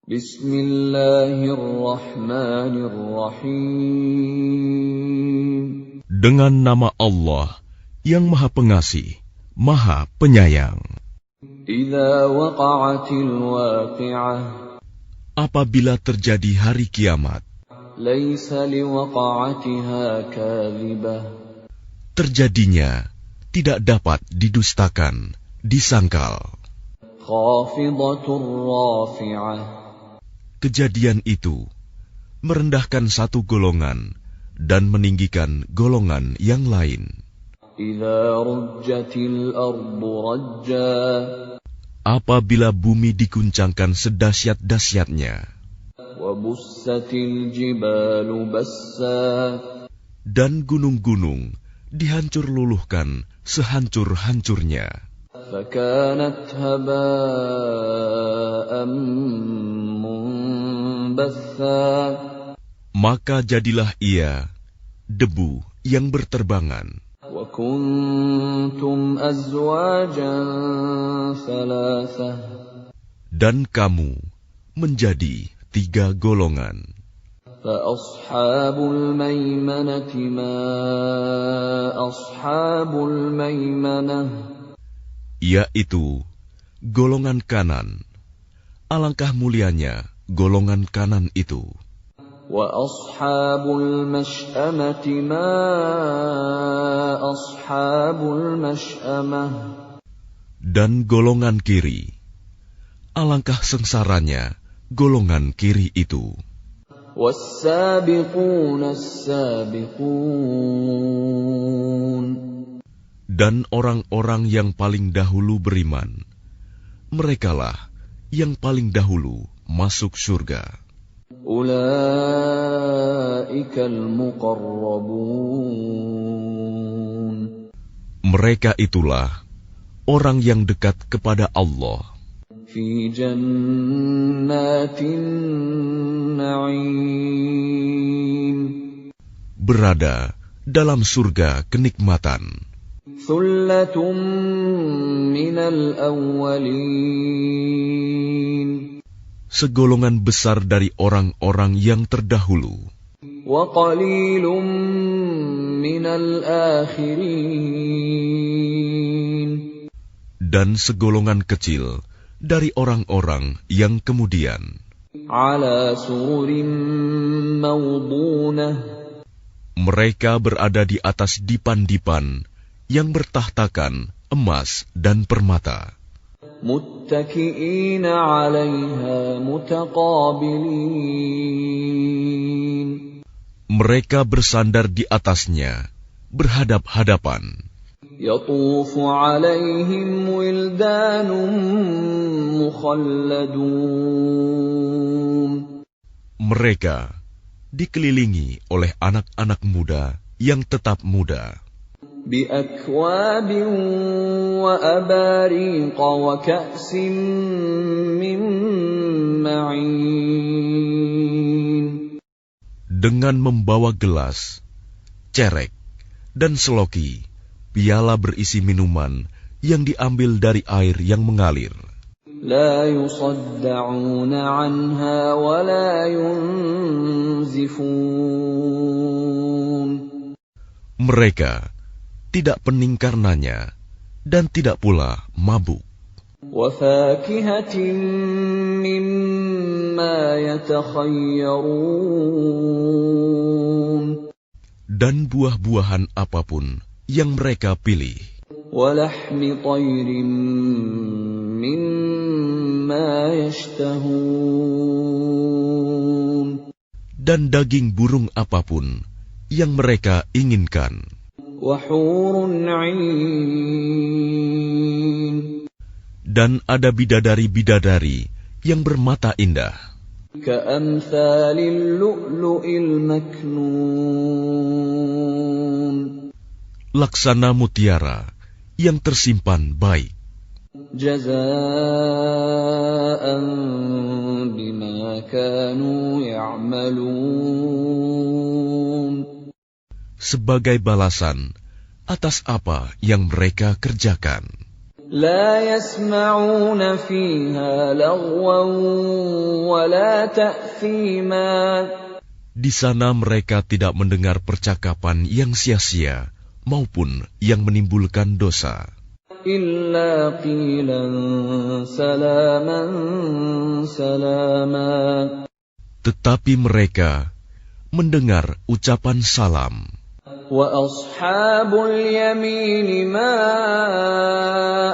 Bismillahirrahmanirrahim. Dengan nama Allah yang Maha Pengasih, Maha Penyayang. Idza waqa'atil waqi'ah. Apabila terjadi hari kiamat, Laisa liwaqa'atiha kadhibah. terjadinya tidak dapat didustakan, disangkal. Khafidatur rafi'ah. Kejadian itu merendahkan satu golongan dan meninggikan golongan yang lain. Idza rujjatil ardu rajja. Apabila bumi diguncangkan sedahsyat-dahsyatnya, Wa bussatil jibalu bassa. dan gunung-gunung dihancur luluhkan sehancur-hancurnya, Fakanat haba'an munbatha. maka jadilah ia debu yang berterbangan. Wa kuntum azwajan thalathah. Dan kamu menjadi 3 golongan. Fa ashabul maimanati ma ashabul maimanah. Yaitu golongan kanan. Alangkah mulianya golongan kanan itu. Wa ashabul mash'amati ma ashabul mash'amah. Dan golongan kiri. Alangkah sengsaranya golongan kiri itu. Was-sabiquna as-sabiqun. Dan orang-orang yang paling dahulu beriman, merekalah yang paling dahulu masuk surga. Ulaikal muqarrabun. Mereka itulah orang yang dekat kepada Allah Fi jannatin na'im. berada dalam surga kenikmatan. Thullatun minal awwalin. Segolongan besar dari orang-orang yang terdahulu, Wa qalilun minal akhirin. dan segolongan kecil dari orang-orang yang kemudian. Ala sururin mawdunah. Mereka berada di atas dipan-dipan yang bertahtakan emas dan permata. Muttaki'ina 'alaiha mutaqabilin. Mereka bersandar di atasnya, berhadap-hadapan. Yatufu 'alaihim wildanun mukhalladun. Mereka dikelilingi oleh anak-anak muda yang tetap muda, Bi akwabin wa abariqa wa ka'sin min ma'in. dengan membawa gelas, cerek, dan seloki, piala berisi minuman yang diambil dari air yang mengalir. La yusadda'una 'anha wa la yunzifun. Mereka tidak pening karenanya dan tidak pula mabuk. Wa fakihatin mimma yatakhayyarun. Dan buah-buahan apapun yang mereka pilih. Wa lahmi tayrin mimma yashtahun. Dan daging burung apapun yang mereka inginkan. Wa hurun 'ain. Dan ada bidadari-bidadari yang bermata indah, Ka'amthalil lu'lu'il maknun. laksana mutiara yang tersimpan baik. Jazaa'an bima kanu ya'malun. Sebagai balasan atas apa yang mereka kerjakan. لا يسمعون فيها لغوا ولا تأثيما. Di sana mereka tidak mendengar percakapan yang sia-sia maupun yang menimbulkan dosa. إلا قيلا سلاما سلاما. Tetapi mereka mendengar ucapan salam. وأصحاب اليمين ما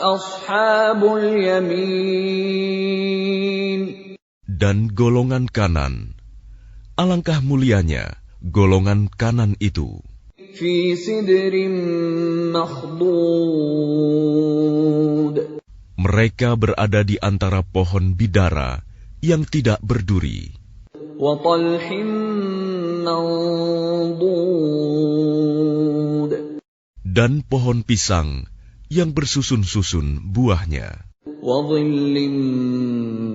أصحاب اليمين. Dan golongan kanan, alangkah mulianya golongan kanan itu. في سدر مخضود. Mereka berada di antara pohon bidara yang tidak berduri. وطلح منضود. Dan pohon pisang yang bersusun-susun buahnya. وظل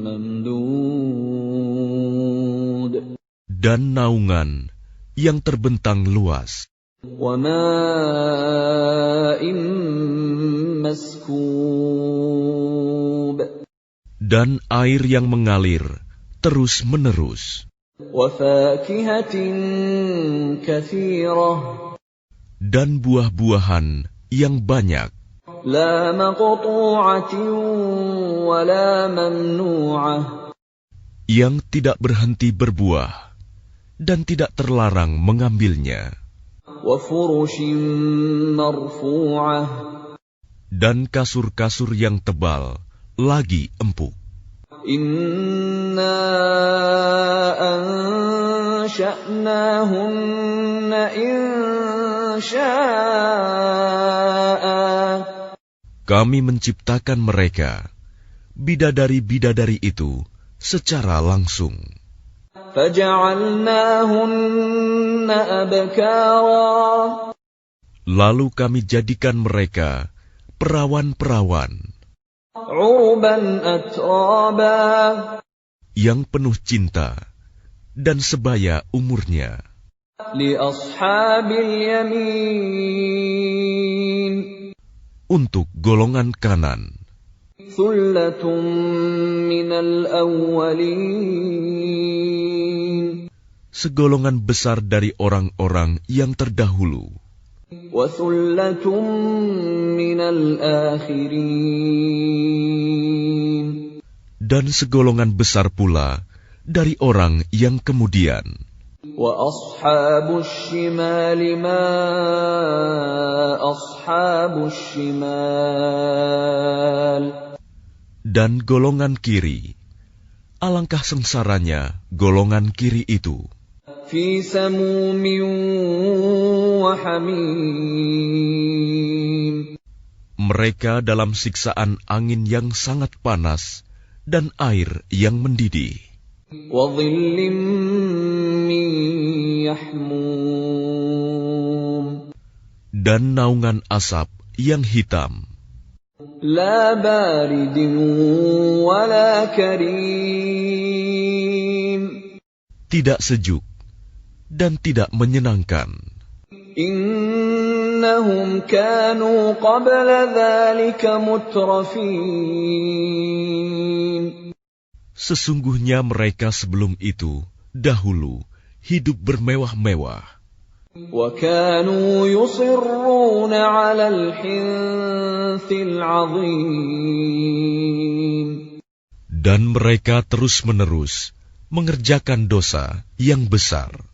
ممدود. Dan naungan yang terbentang luas. وماء مسكوب. Dan air yang mengalir terus-menerus. وفاكهة كثيرة. Dan buah-buahan yang banyak. لا مقطوعة ولا ممنوعة. Yang tidak berhenti berbuah dan tidak terlarang mengambilnya. وفرش مرفوعة. Dan kasur-kasur yang tebal lagi empuk. إنا أنشأناهن إنشاء. Kami menciptakan mereka, bidadari-bidadari itu, secara langsung. فجعلناهن أبكارا. Lalu kami jadikan mereka perawan-perawan عربا أترابا. yang penuh cinta dan sebaya umurnya. لأصحاب اليمين. Untuk golongan kanan, ثلة من الأولين. segolongan besar dari orang-orang yang terdahulu. وثلة من الآخرين. Dan segolongan besar pula dari orang yang kemudian. وأصحاب الشمال ما أصحاب الشمال. Dan golongan kiri, alangkah sengsaranya golongan kiri itu. في سموم وحميم. Mereka dalam siksaan angin yang sangat panas dan air yang mendidih. وظل من يحموم. Dan naungan asap yang hitam. لا بارد ولا كريم. Tidak sejuk dan tidak menyenangkan. إنهم كانوا قبل ذلك مترفين. Sesungguhnya mereka sebelum itu, dahulu, hidup bermewah-mewah. وكانوا يصرون على الحنث العظيم. Dan mereka terus-menerus mengerjakan dosa yang besar.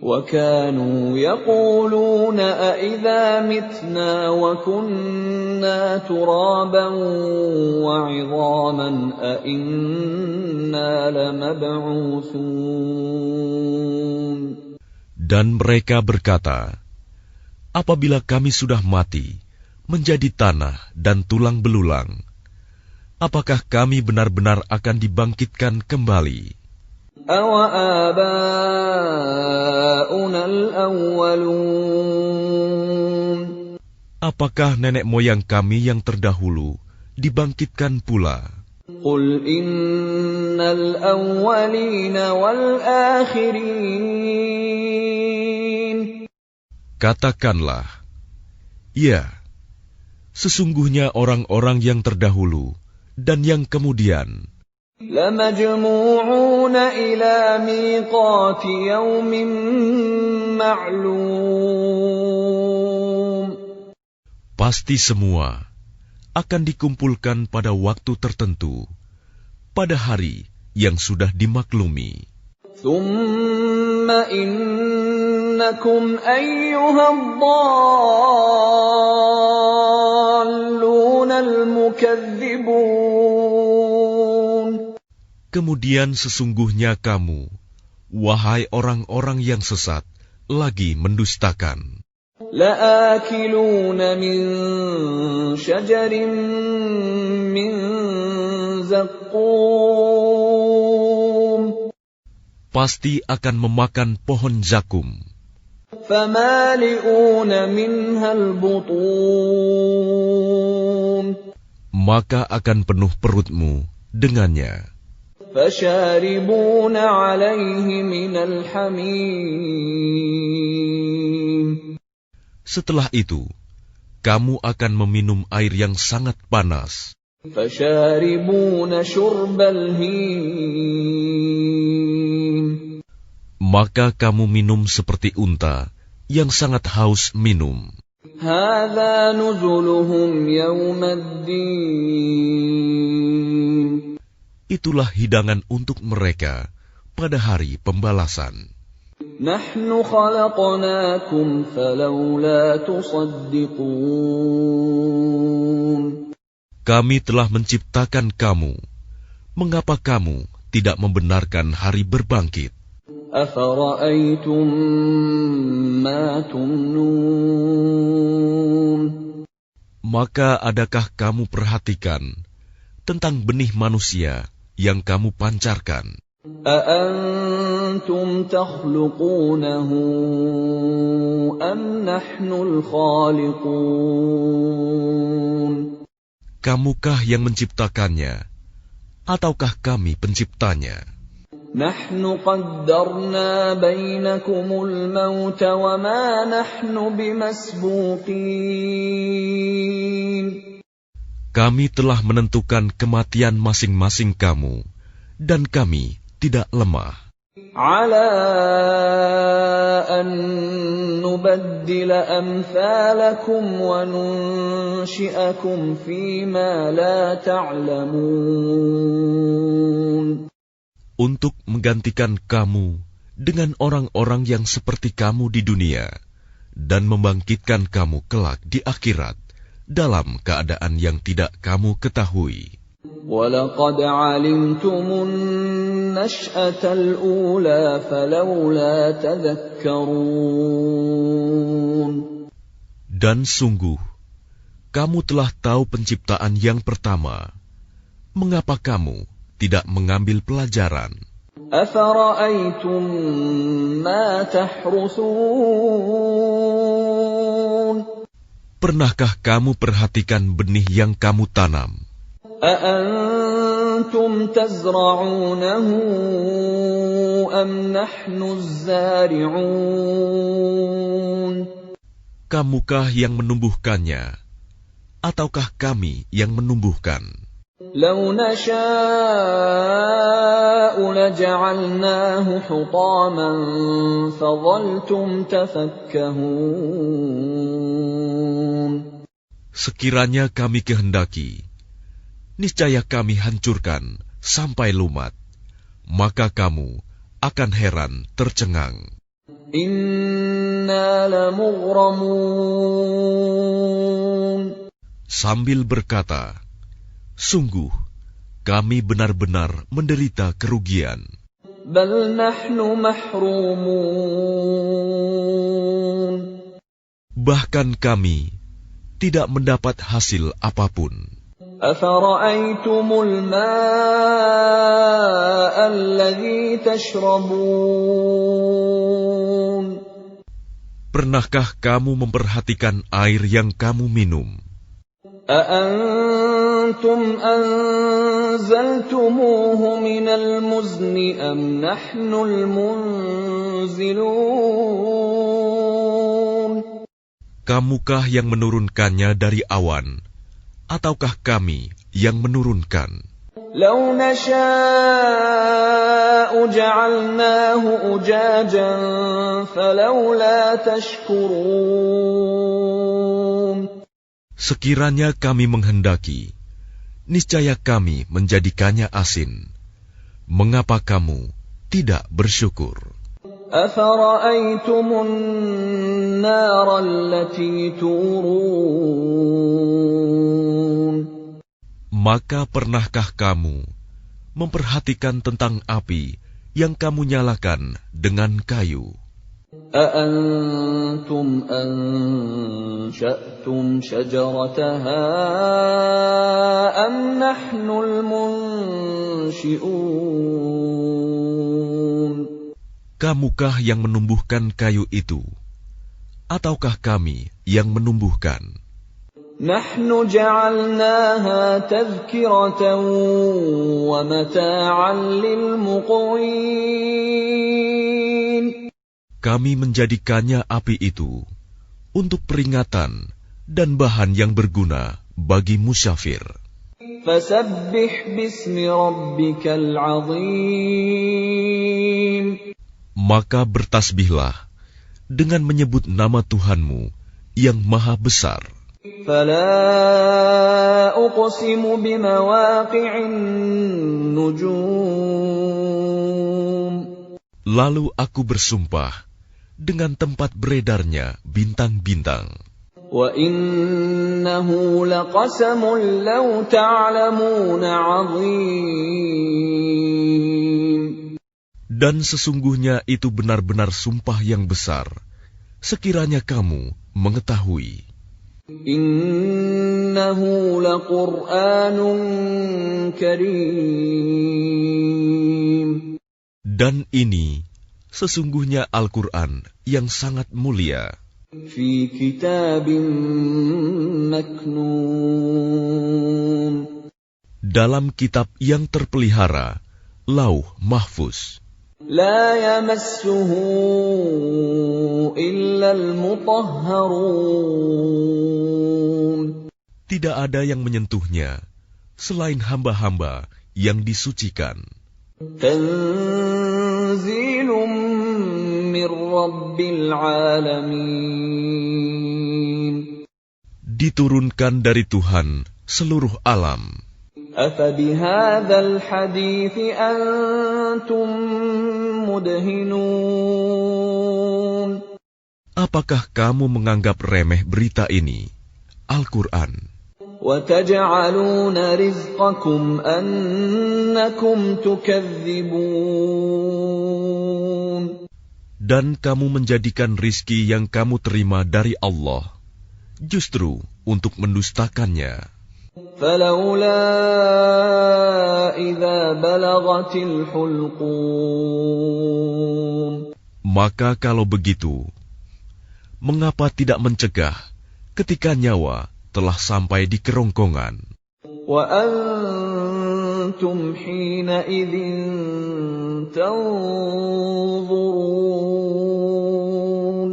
وكانوا يقولون أإذا متنا وكنا ترابا وعظاما أإنا لمبعوثون. Dan mereka berkata, apabila kami sudah mati, menjadi tanah dan tulang belulang, apakah kami benar-benar akan dibangkitkan kembali? أَوَآبَاؤُنَا الْأَوَّلُونَ. Apakah nenek moyang kami yang terdahulu dibangkitkan pula? قُلْ إِنَّ الْأَوَّلِينَ وَالْآخِرِينَ. Katakanlah, ya, Sesungguhnya orang-orang yang terdahulu dan yang kemudian لَمَجْمُوعُونَ إِلَى مِيقَاتِ يَوْمٍ مَّعْلُومٍ pasti semua akan dikumpulkan pada waktu tertentu, pada hari yang sudah dimaklumi. ثُمَّ إِنَّكُمْ أَيُّهَا الضَّالُّونَ الْمُكَذِّبُونَ Kemudian sesungguhnya kamu, wahai orang-orang yang sesat, lagi mendustakan. لَآكِلُونَ مِن شَجَرٍ مِّن زَقُّومٍ Pasti akan memakan pohon zakum, فَمَالِئُونَ مِنْهَا الْبُطُونَ maka akan penuh perutmu dengannya. فَشَارِبُونَ عَلَيْهِ مِنَ الْحَمِيمِ Setelah itu, kamu akan meminum air yang sangat panas. فَشَارِبُونَ شُرْبَ الْهِيمِ Maka kamu minum seperti unta yang sangat haus minum. هَذَا نُزُلُهُمْ يَوْمَ الدِّينِ Itulah hidangan untuk mereka pada hari pembalasan. نَحْنُ خَلَقْنَاكُمْ فَلَوْلَا تُصَدِّقُونَ Kami telah menciptakan kamu. Mengapa kamu tidak membenarkan hari berbangkit? أَفَرَأَيْتُم مَّا تُمْنُونَ Maka adakah kamu perhatikan tentang benih manusia yang kamu pancarkan? أَأَنتُمْ تَخْلُقُونَهُ أَمْ نَحْنُ الْخَالِقُونَ Kamukah yang menciptakannya, ataukah kami penciptanya? نَحْنُ قَدَّرْنَا بَيْنَكُمُ الْمَوْتَ وَمَا نَحْنُ بِمَسْبُوقِينَ Kami telah menentukan kematian masing-masing kamu, dan kami tidak lemah. عَلَىٰ أَن نُّبَدِّلَ أَمْثَالَكُمْ وَنُنشِئَكُمْ فِيمَا لَا تَعْلَمُونَ Untuk menggantikan kamu dengan orang-orang yang seperti kamu di dunia, dan membangkitkan kamu kelak di akhirat dalam keadaan yang tidak kamu ketahui. وَلَقَدْ عَلِمْتُمُ النَّشْأَةَ الْأُولَىٰ فَلَوْلَا تَذَكَّرُونَ Dan sungguh, kamu telah tahu penciptaan yang pertama. Mengapa kamu tidak mengambil pelajaran? أَفَرَأَيْتُم مَّا تَحْرُثُونَ Pernahkah kamu perhatikan benih yang kamu tanam? أَأَنتُمْ تَزْرَعُونَهُ أَمْ نَحْنُ الزَّارِعُونَ Kamukah yang menumbuhkannya, ataukah kami yang menumbuhkan? لَوْ نَشَاءُ لَجَعَلْنَاهُ حُطَامًا فَظَلْتُمْ تَفَكَّهُونَ Sekiranya kami kehendaki, niscaya kami hancurkan sampai lumat, maka kamu akan heran tercengang. إِنَّا لَمُغْرَمُونَ Sambil berkata, sungguh, kami benar-benar menderita kerugian. بَلْ نَحْنُ مَحْرُومُونَ Bahkan kami tidak mendapat hasil apapun. أَفَرَأَيْتُمُ الْمَاءَ الَّذِي تَشْرَبُونَ Pernahkah kamu memperhatikan air yang kamu minum? أَأَنتُمْ أَنزَلْتُمُوهُ مِنَ الْمُزْنِ أَمْ نَحْنُ الْمُنزِلُونَ Kamukah yang menurunkannya dari awan, ataukah kami yang menurunkan? لو نشاء جعلناه أجاجا فلولا تشكرون. Sekiranya kami menghendaki, niscaya kami menjadikannya asin. Mengapa kamu tidak bersyukur? أفرأيتم النار التي تورون. Maka pernahkah kamu memperhatikan tentang api yang kamu nyalakan dengan kayu? أأنتم أنشأتم شجرتها أم نحن المنشئون. Kamukah yang menumbuhkan kayu itu, ataukah kami yang menumbuhkan? نحن جعلناها تذكرة ومتاعا للمقوين. Kami menjadikannya api itu untuk peringatan dan bahan yang berguna bagi musyafir. فسبح باسم ربك العظيم. Maka bertasbihlah dengan menyebut nama Tuhanmu yang maha besar. فلا أقسم بمواقع النجوم. Lalu aku bersumpah dengan tempat beredarnya bintang-bintang. وإنه لقسم لو تعلمون عظيم. Dan sesungguhnya itu benar-benar sumpah yang besar, sekiranya kamu mengetahui. إنه لقرآن كريم. Dan ini sesungguhnya Al-Quran yang sangat mulia. في كتاب مكنون. Dalam kitab yang terpelihara, Lauh Mahfuz. لا يمسه إلا المطهرون. Tidak ada yang menyentuhnya selain hamba-hamba yang disucikan. تنزيل من رب العالمين. Diturunkan dari Tuhan seluruh alam. أفبهذا الحديث أنتم مدهنون. Apakah kamu menganggap remeh berita ini, Al-Quran? وتجعلون رزقكم أنكم تكذبون. Dan kamu menjadikan rizki yang kamu terima dari Allah justru untuk mendustakannya. فلولا إذا بلغت الحلقوم. Maka kalau begitu, mengapa tidak mencegah ketika nyawa telah sampai di kerongkongan? وأنتم حينئذ تنظرون.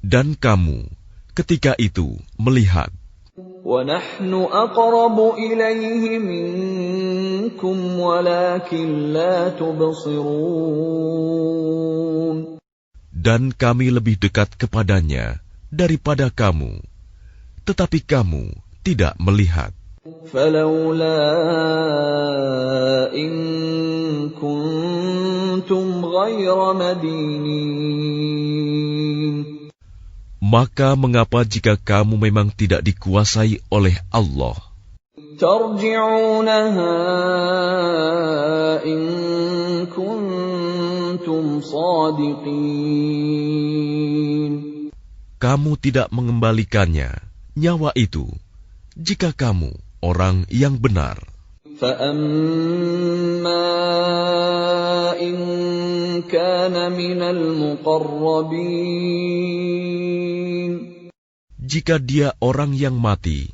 Dan kamu ketika itu melihat. وَنَحْنُ أَقْرَبُ إِلَيْهِ مِنكُمْ وَلَكِنْ لَا تُبْصِرُونَ. Dan kami lebih dekat kepadanya daripada kamu, tetapi kamu tidak melihat. فَلَوْلَا إِن كُنتُمْ غَيْرَ مَدِينِينَ. Maka mengapa jika kamu memang tidak dikuasai oleh Allah? تَرْجِعُونَهَا إِن كُنتُمْ صَادِقِينَ. Kamu tidak mengembalikannya, nyawa itu, jika kamu orang yang benar. فَأَمَّا إِن كَانَ مِنَ الْمُقَرَّبِينَ. Jika dia orang yang mati,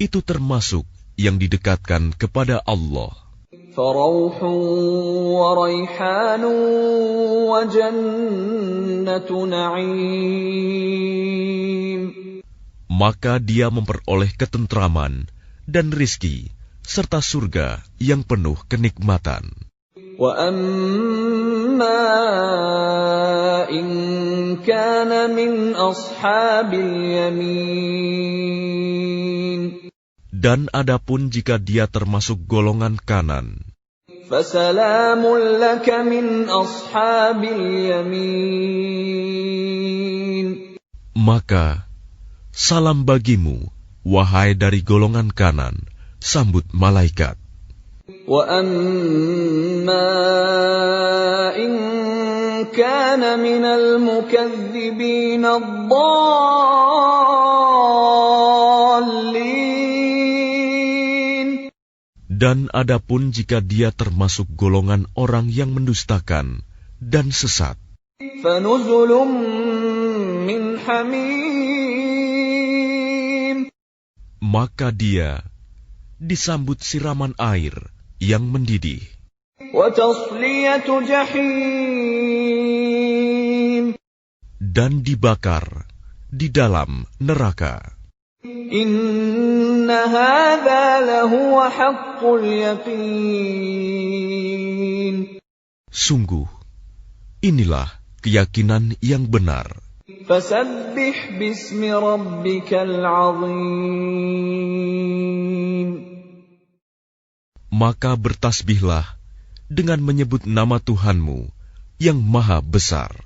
itu termasuk yang didekatkan kepada Allah. فَرَوْحٌ وَرَيْحَانٌ وَجَنَّةُ نَعِيمٍ. maka dia memperoleh ketentraman dan rizki serta surga yang penuh kenikmatan. وَأَمَّا إِنْ كَانَ مِنْ أَصْحَابِ الْيَمِينِ Dan adapun jika dia termasuk golongan kanan, فَسَلَامٌ لَكَ مِنْ أَصْحَابِ الْيَمِينِ maka salam bagimu, wahai dari golongan kanan, sambut malaikat. وَأَمَّا إِنْ كَانَ مِنَ الْمُكَذِّبِينَ الضَّالِّينَ Dan adapun jika dia termasuk golongan orang yang mendustakan dan sesat, فَنُزُلٌ مِّنْ حَمِيمٍ maka dia disambut siraman air yang mendidih وَتَصْلِيَةُ جَحِيمٍ dan dibakar di dalam neraka. إِنَّ هَذَا لَهُوَ حَقُّ الْيَقِينِ Sungguh, inilah keyakinan yang benar. فَسَبِّحْ بِاسْمِ رَبِّكَ الْعَظِيمِ Maka bertasbihlah dengan menyebut nama Tuhanmu yang maha besar.